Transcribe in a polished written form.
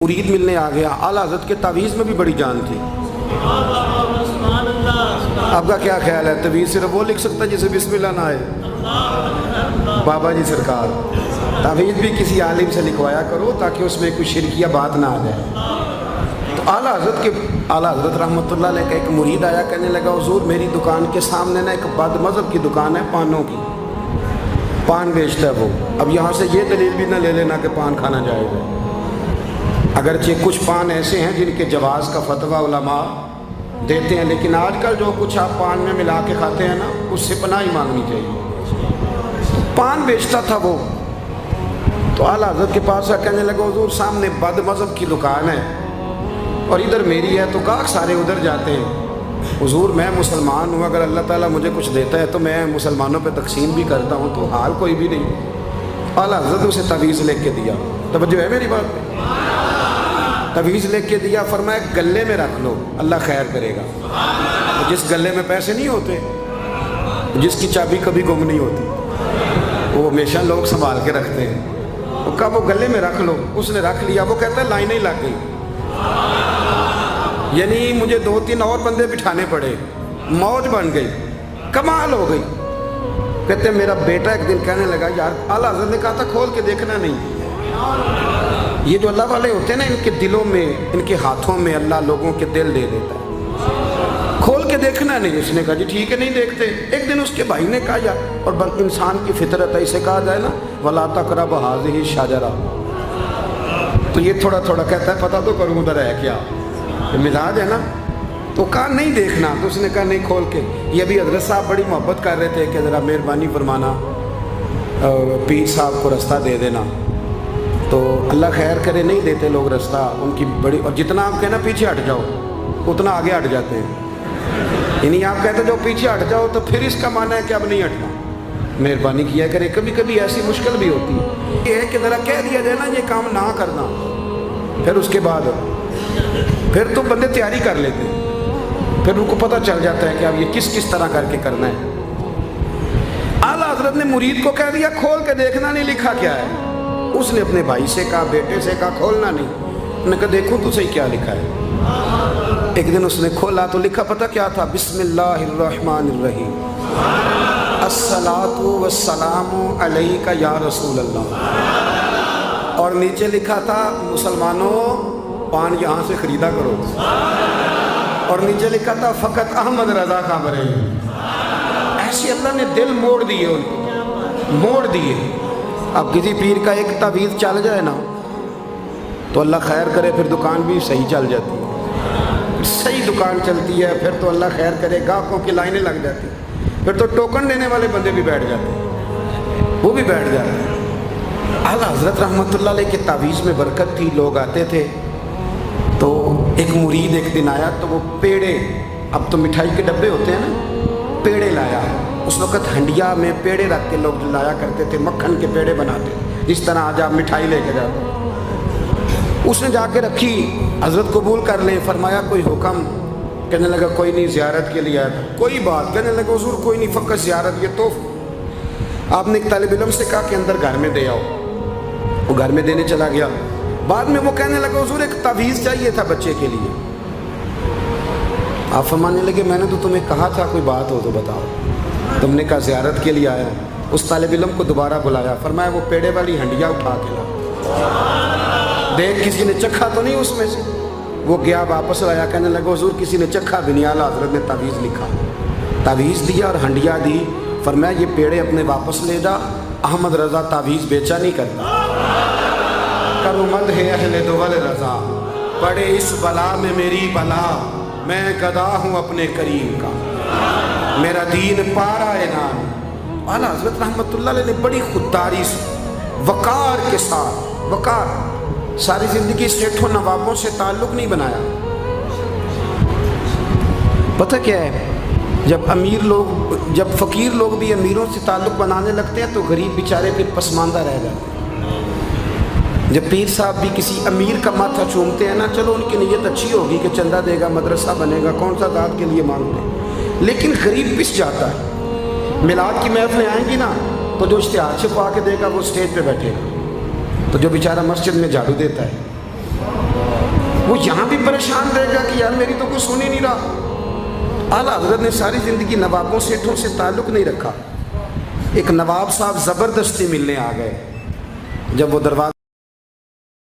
مرید ملنے آ گیا. اعلیٰ حضرت کے تعویذ میں بھی بڑی جان تھی. آپ کا کیا خیال ہے؟ تعویذ صرف وہ لکھ سکتا ہے جسے بسم اللہ نہ آئے؟ بابا جی سرکار تعویذ بھی کسی عالم سے لکھوایا کرو تاکہ اس میں کوئی شرکیہ بات نہ آ جائے. تو اعلیٰ حضرت رحمۃ اللہ علیہ کا ایک مرید آیا، کہنے لگا حضور میری دکان کے سامنے نا ایک بد مذہب کی دکان ہے، پانوں کی، پان بیچتا ہے وہ. اب یہاں سے یہ دلیل بھی نہ لے لینا کہ پان کھانا جائے گا، اگرچہ کچھ پان ایسے ہیں جن کے جواز کا فتویٰ علماء دیتے ہیں، لیکن آج کل جو کچھ آپ پان میں ملا کے کھاتے ہیں نا، اس سے پناہ ہی مانگنی چاہیے. پان بیچتا تھا وہ. تو اعلیٰ حضرت کے پاس کہنے لگا حضور سامنے بد مذہب کی دکان ہے اور ادھر میری ہے، تو گاہک سارے ادھر جاتے ہیں. حضور میں مسلمان ہوں، اگر اللہ تعالیٰ مجھے کچھ دیتا ہے تو میں مسلمانوں پہ تقسیم بھی کرتا ہوں، تو حال کوئی بھی نہیں. اعلیٰ حضرت اسے تعویذ لکھ کے دیا. توجہ ہے میری بات پہ؟ تعویذ لکھ کے دیا، فرمایا گلے میں رکھ لو، اللہ خیر کرے گا. جس گلے میں پیسے نہیں ہوتے، جس کی چابی کبھی گم نہیں ہوتی، وہ ہمیشہ لوگ سنبھال کے رکھتے ہیں. وہ کہا وہ گلے میں رکھ لو. اس نے رکھ لیا. وہ کہتا ہے لائنیں ہی لگ گئی، یعنی مجھے 2-3 اور بندے بٹھانے پڑے، موج بن گئی، کمال ہو گئی. کہتے ہیں میرا بیٹا ایک دن کہنے لگا یار اعلیٰ حضرت نے کہا تھا کھول کے دیکھنا نہیں. یہ جو اللہ والے ہوتے ہیں نا، ان کے دلوں میں، ان کے ہاتھوں میں اللہ لوگوں کے دل دے دیتا ہے. کھول کے دیکھنا نہیں. اس نے کہا جی ٹھیک ہے نہیں دیکھتے. ایک دن اس کے بھائی نے کہا یار، اور انسان کی فطرت ہے، اسے کہا جائے نا وَلَا تَقْرَبُوا هَٰذِهِ الشَّجَرَةَ، تو یہ تھوڑا تھوڑا کہتا ہے پتہ تو کروں ادھر ہے کیا، مزاج ہے نا. تو کہا نہیں دیکھنا. تو اس نے کہا نہیں کھول کے. یہ بھی حضرت صاحب بڑی محبت کر رہے تھے کہ ذرا مہربانی فرمانا پیر صاحب کو رستہ دے دینا. تو اللہ خیر کرے نہیں دیتے لوگ رستہ، ان کی بڑی، اور جتنا آپ کہنا پیچھے ہٹ جاؤ اتنا آگے ہٹ جاتے ہیں. یعنی آپ کہتے جو پیچھے ہٹ جاؤ تو پھر اس کا معنی ہے کہ اب نہیں ہٹنا. مہربانی کیا کرے. کبھی کبھی ایسی مشکل بھی ہوتی ہے، یہ ہے کہ ذرا کہہ دیا جائے نا یہ کام نہ کرنا، پھر اس کے بعد پھر تو بندے تیاری کر لیتے ہیں، پھر ان کو پتہ چل جاتا ہے کہ اب یہ کس کس طرح کر کے کرنا ہے. اعلیٰ حضرت نے مرید کو کہہ دیا کھول کے دیکھنا نہیں لکھا کیا ہے. اس نے اپنے بھائی سے کہا، بیٹے سے کہا کھولنا نہیں. انہوں نے کہا دیکھو تو صحیح کیا لکھا ہے. ایک دن اس نے کھولا تو لکھا پتہ کیا تھا؟ بسم اللہ الرحمن الرحیم، الصلاۃ والسلام علیک یا رسول اللہ. اور نیچے لکھا تھا مسلمانوں پان یہاں سے خریدا کرو. اور نیچے لکھا تھا فقط احمد رضا کا برے. ایسے اللہ نے دل موڑ دیے، ان کو موڑ دیے. اب کسی پیر کا ایک تعویذ چل جائے نا تو اللہ خیر کرے پھر دکان بھی صحیح چل جاتی ہے، صحیح دکان چلتی ہے. پھر تو اللہ خیر کرے گاہکوں کی لائنیں لگ جاتی ہیں، پھر تو ٹوکن دینے والے بندے بھی بیٹھ جاتے ہیں، وہ بھی بیٹھ جاتے ہیں. اعلیٰ حضرت رحمۃ اللہ علیہ کے تعویذ میں برکت تھی. لوگ آتے تھے تو ایک مرید ایک دن آیا تو وہ پیڑے، اب تو مٹھائی کے ڈبے ہوتے ہیں نا، پیڑے لایا. اس وقت ہنڈیا میں پیڑے رکھ کے لوگ لایا کرتے تھے، مکھن کے پیڑے بناتے جس طرح آج آپ مٹھائی لے کے جاتے. اس نے جا کے رکھی، حضرت قبول کر لیں. فرمایا کوئی حکم؟ کہنے لگا کوئی نہیں، زیارت کے لیے آیا تھا. کوئی بات؟ کہنے لگا حضور کوئی نہیں، فقط زیارت. یہ تو آپ نے ایک طالب علم سے کہا کہ اندر گھر میں دے آؤ. وہ گھر میں دینے چلا گیا. بعد میں وہ کہنے لگا حضور ایک تعویذ چاہیے تھا بچے کے لیے. آپ فرمانے لگے میں نے تو تمہیں کہا تھا کوئی بات ہو تو بتاؤ. تم نے کہا زیارت کے لیے آیا. اس طالب علم کو دوبارہ بلایا. فرمایا وہ پیڑے والی ہنڈیا اٹھا کے لا، دیکھ کسی نے چکھا تو نہیں اس میں سے. وہ گیا واپس آیا، کہنے لگا حضور کسی نے چکھا بھی نہیں. اعلیٰ حضرت نے تعویذ لکھا، تعویذ دیا اور ہنڈیا دی. فرمایا یہ پیڑے اپنے واپس لے جا، احمد رضا تعویذ بیچا نہیں کرتا. کرو مد ہے اہل دول رضا، پڑے اس بلا میں میری بلا. میں گدا ہوں اپنے کریم کا، میرا دین پارا ہے نام. اعلیٰ حضرت رحمۃ اللہ علیہ نے بڑی خودداری وقار کے ساتھ، وقار، ساری زندگی سیٹھوں نوابوں سے تعلق نہیں بنایا. پتہ کیا ہے، جب امیر لوگ، جب فقیر لوگ بھی امیروں سے تعلق بنانے لگتے ہیں تو غریب بیچارے پھر پسماندہ رہ جاتے ہیں. جب پیر صاحب بھی کسی امیر کا ماتھا چومتے ہیں نا، چلو ان کی نیت اچھی ہوگی کہ چندہ دے گا، مدرسہ بنے گا، کون سا ذات کے لیے مانگتے ہیں، لیکن غریب پس جاتا ہے. میلاد کی محفلیں آئیں گی نا تو جو اشتہار چھپا کے دے گا وہ اسٹیج پہ بیٹھے گا. تو جو بیچارہ مسجد میں جھاڑو دیتا ہے وہ یہاں بھی پریشان رہے گا کہ یار میری تو کوئی سن ہی نہیں رہا۔ اعلیٰ حضرت نے ساری زندگی نوابوں سیٹھوں سے تعلق نہیں رکھا۔ ایک نواب صاحب زبردستی ملنے آ گئے، جب وہ دروازہ